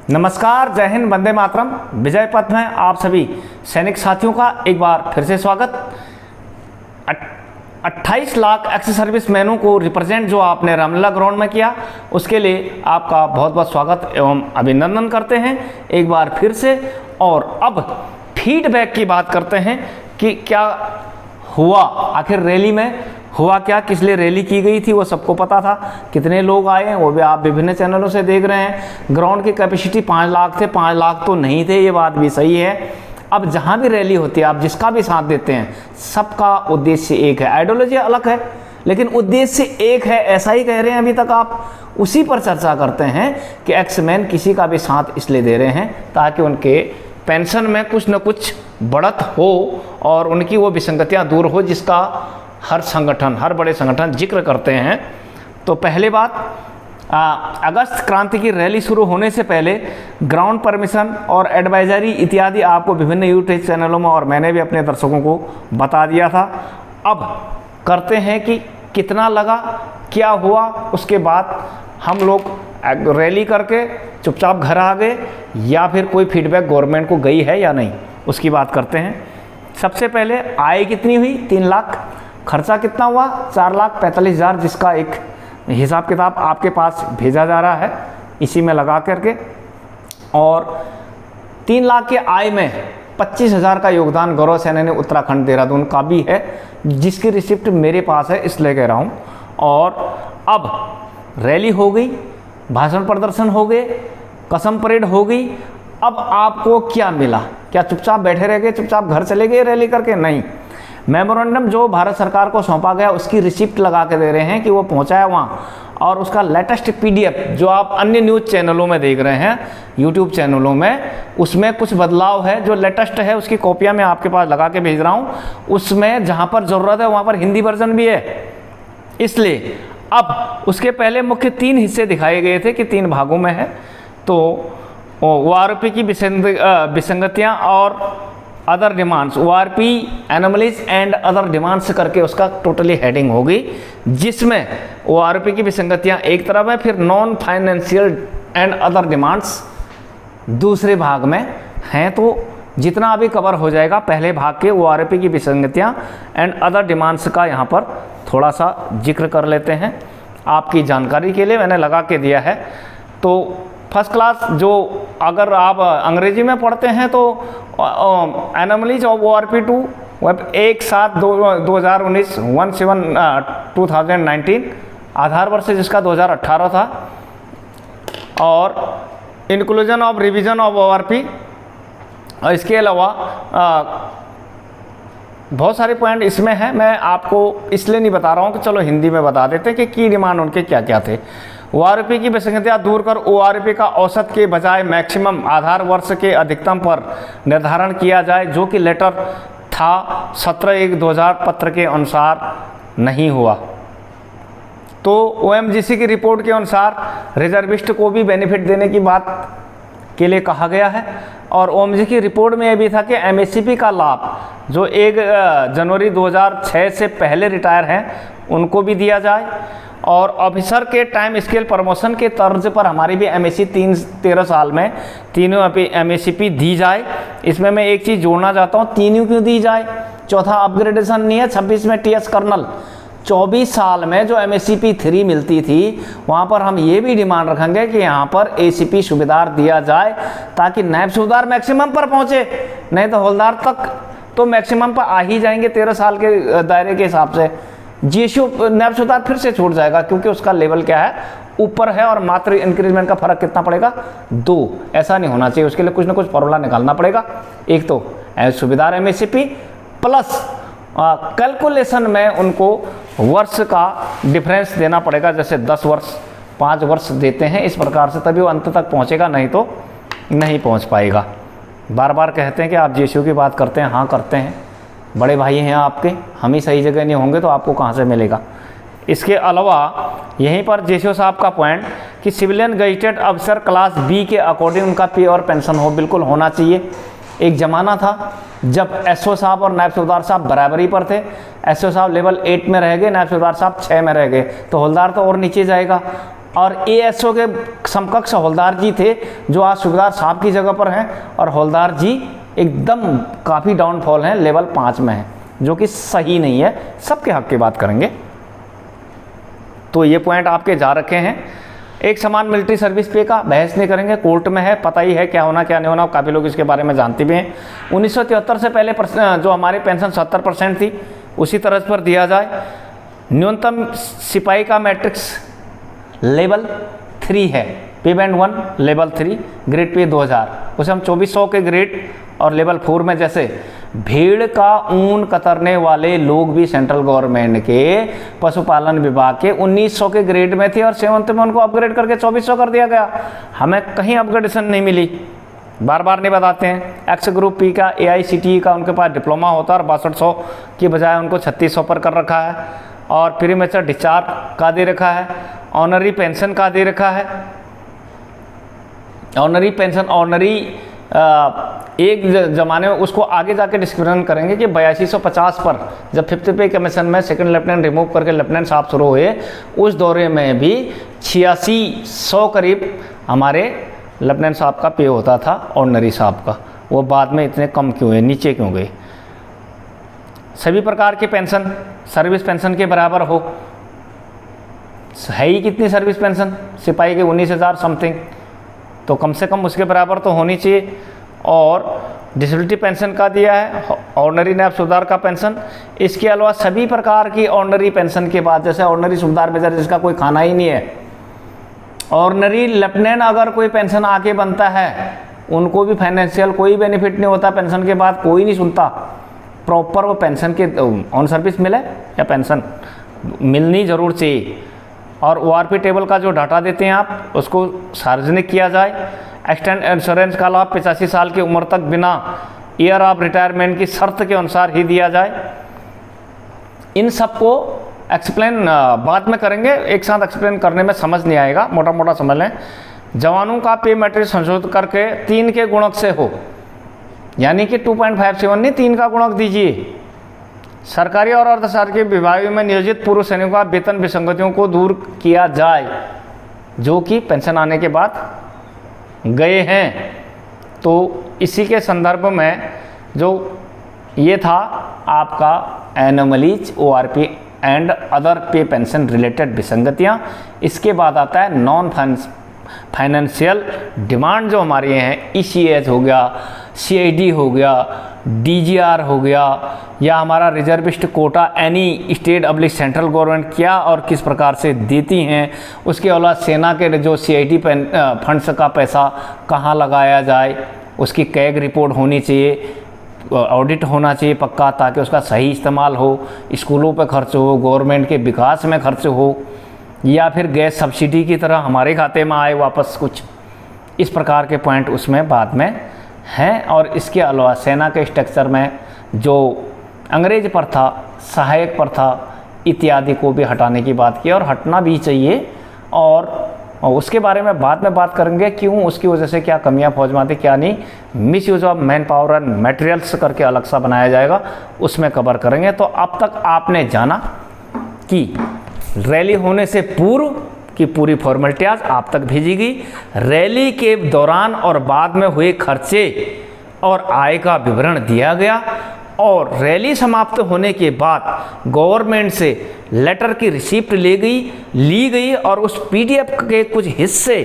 नमस्कार, जय हिंद, वंदे मातरम। विजय पथ में आप सभी सैनिक साथियों का एक बार फिर से स्वागत। 28 लाख एक्स सर्विस मैनों को रिप्रेजेंट जो आपने रामलीला ग्राउंड में किया, उसके लिए आपका बहुत बहुत स्वागत एवं अभिनंदन करते हैं एक बार फिर से। और अब फीडबैक की बात करते हैं कि क्या हुआ, आखिर रैली में हुआ क्या, किस लिए रैली की गई थी वो सबको पता था। कितने लोग आए हैं वो भी आप विभिन्न चैनलों से देख रहे हैं। ग्राउंड की कैपेसिटी 5 लाख थे, 5 लाख तो नहीं थे, ये बात भी सही है। अब जहाँ भी रैली होती है, आप जिसका भी साथ देते हैं, सबका उद्देश्य एक है। आइडियोलॉजी अलग है लेकिन उद्देश्य एक है, ऐसा ही कह रहे हैं अभी तक आप। उसी पर चर्चा करते हैं कि एक्समैन किसी का भी साथ इसलिए दे रहे हैं ताकि उनके पेंशन में कुछ न कुछ बढ़त हो और उनकी वो विसंगतियाँ दूर हो, जिसका हर संगठन, हर बड़े संगठन जिक्र करते हैं। तो पहले बात, अगस्त क्रांति की रैली शुरू होने से पहले ग्राउंड परमिशन और एडवाइजरी इत्यादि आपको विभिन्न यूट्यूब चैनलों में और मैंने भी अपने दर्शकों को बता दिया था। अब करते हैं कि कितना लगा, क्या हुआ, उसके बाद हम लोग रैली करके चुपचाप घर आ गए या फिर कोई फीडबैक गवर्नमेंट को गई है या नहीं, उसकी बात करते हैं। सबसे पहले आय कितनी हुई? 3 लाख। खर्चा कितना हुआ? 4,45,000, जिसका एक हिसाब किताब आपके पास भेजा जा रहा है इसी में लगा करके। और 3 लाख के आय में 25,000 का योगदान गौरव सेना ने उत्तराखंड देहरादून का भी है, जिसकी रिसिप्ट मेरे पास है, इसलिए कह रहा हूँ। और अब रैली हो गई, भाषण प्रदर्शन हो गए, कसम परेड हो गई। अब आपको क्या मिला? क्या चुपचाप बैठे रह गए, चुपचाप घर चले गए रैली करके? नहीं, मेमोरेंडम जो भारत सरकार को सौंपा गया उसकी रिसिप्ट लगा के दे रहे हैं कि वो पहुंचा है वहाँ, और उसका लेटेस्ट पीडीएफ जो आप अन्य न्यूज़ चैनलों में देख रहे हैं, यूट्यूब चैनलों में, उसमें कुछ बदलाव है। जो लेटेस्ट है उसकी कॉपियाँ मैं आपके पास लगा के भेज रहा हूँ। उसमें जहाँ पर ज़रूरत है वहाँ पर हिंदी वर्जन भी है। इसलिए अब उसके पहले मुख्य 3 हिस्से दिखाए गए थे कि 3 भागों में है। तो ORP की विसंगतियाँ और other demands, ORP anomalies and other demands करके उसका टोटली हेडिंग होगी, जिसमें ORP की विसंगतियाँ एक तरफ है, फिर non financial and other demands दूसरे भाग में हैं। तो जितना अभी कवर हो जाएगा पहले भाग के ORP की विसंगतियाँ एंड अदर डिमांड्स का यहाँ पर थोड़ा सा जिक्र कर लेते हैं आपकी जानकारी के लिए, मैंने लगा के दिया है। तो फर्स्ट क्लास जो अगर आप अंग्रेजी में पढ़ते हैं तो एनोमलीज ऑफ ORP2 वेब 1/7/2019 आधार वर्ष जिसका 2018 था। और inclusion of revision of ORP, और इसके अलावा बहुत सारे पॉइंट इसमें हैं। मैं आपको इसलिए नहीं बता रहा हूँ कि चलो हिंदी में बता देते हैं कि की डिमांड उनके क्या क्या थे। ORP की विसंगतियाँ दूर कर ORP का औसत के बजाय मैक्सिमम आधार वर्ष के अधिकतम पर निर्धारण किया जाए, जो कि लेटर था 17/1/2000 पत्र के अनुसार नहीं हुआ। तो OMGC की रिपोर्ट के अनुसार रिजर्विस्ट को भी बेनिफिट देने की बात के लिए कहा गया है। और OMGC की रिपोर्ट में यह भी था कि MSCP का लाभ जो 1 जनवरी 2006 से पहले रिटायर हैं उनको भी दिया जाए। और ऑफिसर के टाइम स्केल प्रमोशन के तर्ज पर हमारी भी MSc 13 साल में तीनों MSCP दी जाए। इसमें मैं एक चीज़ जोड़ना चाहता हूँ, तीनों क्यों दी जाए? चौथा अपग्रेडेशन नहीं है। 26 में TS कर्नल, 24 साल में जो MSCP 3 मिलती थी वहाँ पर हम ये भी डिमांड रखेंगे कि यहाँ पर ACP सूबेदार दिया जाए, ताकि नायब सूबेदार मैक्सिमम पर पहुँचे। नहीं तो हवलदार तक तो मैक्सिमम पर आ ही जाएंगे 13 साल के दायरे के हिसाब से। GSU नायब सूबेदार फिर से छूट जाएगा क्योंकि उसका लेवल क्या है, ऊपर है, और मात्र इंक्रीजमेंट का फर्क कितना पड़ेगा? 2। ऐसा नहीं होना चाहिए, उसके लिए कुछ ना कुछ फॉर्मूला निकालना पड़ेगा। एक तो सूबेदार MSCP प्लस कैलकुलेशन में उनको वर्ष का डिफरेंस देना पड़ेगा, जैसे 10 वर्ष 5 वर्ष देते हैं, इस प्रकार से तभी वो अंत तक पहुंचेगा, नहीं तो नहीं पहुंच पाएगा। बार बार कहते हैं कि आप GSU की बात करते हैं, हाँ करते हैं, बड़े भाई हैं आपके, हम ही सही जगह नहीं होंगे तो आपको कहाँ से मिलेगा। इसके अलावा यहीं पर GSU साहब का पॉइंट कि सिविलियन गजेटेड अफसर क्लास B के अकॉर्डिंग उनका पे और पेंशन हो, बिल्कुल होना चाहिए। एक ज़माना था जब SO साहब और नायब सूबेदार साहब बराबरी पर थे। SO साहब लेवल 8 में रह गए, नायब सूबेदार साहब 6 में रह गए, तो हवलदार तो और नीचे जाएगा। और एएसओ के समकक्ष हवलदार जी थे जो आज सूबेदार साहब की जगह पर हैं, और हवलदार जी एकदम काफ़ी डाउनफॉल हैं, लेवल 5 में है, जो कि सही नहीं है। सबके हक की बात करेंगे तो ये पॉइंट आपके जा रखे हैं। एक समान मिलिट्री सर्विस पे का बहस नहीं करेंगे, कोर्ट में है, पता ही है क्या होना क्या नहीं होना, काफ़ी लोग इसके बारे में जानते भी हैं। 1973 से पहले जो हमारी पेंशन 70% थी उसी तरह पर दिया जाए। न्यूनतम सिपाही का मैट्रिक्स लेवल 3 है, पे बैंड 1 लेवल 3, ग्रेड पे 2000, उसे हम 2400 के ग्रेड, और लेवल 4 में जैसे भेड़ का ऊन कतरने वाले लोग भी सेंट्रल गवर्नमेंट के पशुपालन विभाग के 1900 के ग्रेड में थे, और 7th में उनको अपग्रेड करके 2400 कर दिया गया। हमें कहीं अपग्रेडेशन नहीं मिली, बार बार नहीं बताते हैं। एक्स ग्रुप पी का AICTE का उनके पास डिप्लोमा होता है, और 6200 की बजाय उनको 3600 पर कर रखा है, और प्रीमेच्योर डिस्चार्ज का दे रखा है, ऑनरी पेंशन का दे रखा है। ऑनरी पेंशन, ऑनरी एक ज़माने में उसको आगे जाके डिस्क्रिप्शन करेंगे कि 8250 पर जब 5th पे कमीशन में सेकंड लेफ्टिनेंट रिमूव करके लेफ्टिनेंट साहब शुरू हुए, उस दौरे में भी 8600 करीब हमारे लेफ्टिनेंट साहब का पे होता था, ऑनरी साहब का। वो बाद में इतने कम क्यों हुए, नीचे क्यों गए? सभी प्रकार के पेंशन सर्विस पेंशन के बराबर हो, है ही कितनी सर्विस पेंशन सिपाही के 19,000 समथिंग, तो कम से कम उसके बराबर तो होनी चाहिए। और डिसेबिलिटी पेंशन का दिया है, ऑर्डनरी नैब सूबेदार का पेंशन, इसके अलावा सभी प्रकार की ऑर्डनरी पेंशन के बाद, जैसे ऑर्डनरी सूबेदार बेचारे जिसका कोई खाना ही नहीं है, ऑर्डनरी लेफ्टिनेंट अगर कोई पेंशन आके बनता है उनको भी फाइनेंशियल कोई बेनिफिट नहीं होता, पेंशन के बाद कोई नहीं सुनता, प्रॉपर वो पेंशन के ऑन सर्विस मिले या पेंशन मिलनी ज़रूर चाहिए। और ORP टेबल का जो डाटा देते हैं आप उसको सार्वजनिक किया जाए। एक्सटेंड इंश्योरेंस का लाभ 85 साल की उम्र तक बिना ईयर ऑफ रिटायरमेंट की शर्त के अनुसार ही दिया जाए। इन सबको एक्सप्लेन बाद में करेंगे, एक साथ एक्सप्लेन करने में समझ नहीं आएगा, मोटा मोटा समझ लें। जवानों का पे मैट्रिक्स संशोधित करके 3 के गुणक से हो, यानी कि 2.57 नहीं 3 का गुणक दीजिए। सरकारी और अर्ध सरकारी विभागों में नियोजित पूर्व सैनिकों का वेतन विसंगतियों को दूर किया जाए, जो कि पेंशन आने के बाद गए हैं। तो इसी के संदर्भ में जो ये था आपका एनोमलीज, ORP एंड अदर पे पेंशन रिलेटेड विसंगतियाँ। इसके बाद आता है नॉन फाइनेंशियल डिमांड जो हमारी हैं, ECH हो गया, CID हो गया, DGR हो गया, या हमारा रिजर्विस्ट कोटा एनी स्टेट अब्लिक सेंट्रल गवर्नमेंट क्या और किस प्रकार से देती हैं। उसके अलावा सेना के जो CID फंड्स का पैसा कहाँ लगाया जाए, उसकी कैग रिपोर्ट होनी चाहिए, ऑडिट होना चाहिए पक्का, ताकि उसका सही इस्तेमाल हो, स्कूलों पे खर्च हो, गवर्नमेंट के विकास में खर्च हो, या फिर गैस सब्सिडी की तरह हमारे खाते में आए वापस कुछ। इस प्रकार के पॉइंट उसमें बाद में हैं। और इसके अलावा सेना के स्ट्रक्चर में जो अंग्रेज प्रथा, सहायक प्रथा इत्यादि को भी हटाने की बात की, और हटना भी चाहिए। और उसके बारे में बाद में बात करेंगे, क्यों, उसकी वजह से क्या कमियां फौज में आती क्या नहीं। Miss use of man power and materials करके अलग सा बनाया जाएगा, उसमें कवर करेंगे। तो अब तक आपने जाना कि रैली होने से पूर्व की पूरी फॉर्मेलिटी आज आप तक भेजी गई, रैली के दौरान और बाद में हुए खर्चे और आय का विवरण दिया गया, और रैली समाप्त होने के बाद गवर्नमेंट से लेटर की रिसिप्ट ली गई और उस PDF के कुछ हिस्से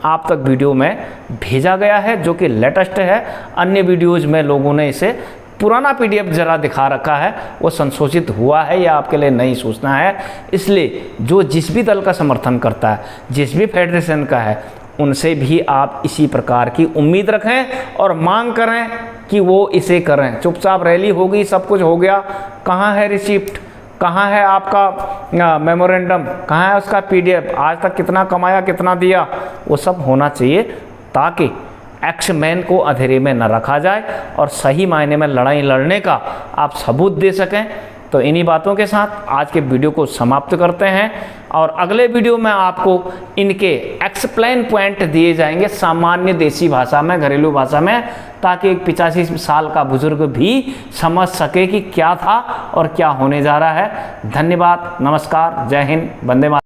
आप तक वीडियो में भेजा गया है, जो कि लेटेस्ट है। अन्य वीडियोज़ में लोगों ने इसे पुराना PDF ज़रा दिखा रखा है, वो संशोधित हुआ है, या आपके लिए नई सूचना है। इसलिए जो जिस भी दल का समर्थन करता है, जिस भी फेडरेशन का है, उनसे भी आप इसी प्रकार की उम्मीद रखें और मांग करें कि वो इसे करें। चुपचाप रैली होगी, सब कुछ हो गया, कहाँ है रिसिप्ट, कहाँ है आपका मेमोरेंडम, कहाँ है उसका PDF, आज तक कितना कमाया कितना दिया, वो सब होना चाहिए, ताकि एक्समैन को अंधेरे में न रखा जाए और सही मायने में लड़ाई लड़ने का आप सबूत दे सकें। तो इन्हीं बातों के साथ आज के वीडियो को समाप्त करते हैं, और अगले वीडियो में आपको इनके एक्सप्लेन पॉइंट दिए जाएंगे सामान्य देसी भाषा में, घरेलू भाषा में, ताकि एक 85 साल का बुजुर्ग भी समझ सके कि क्या था और क्या होने जा रहा है। धन्यवाद, नमस्कार, जय हिंद, वंदे मातरम।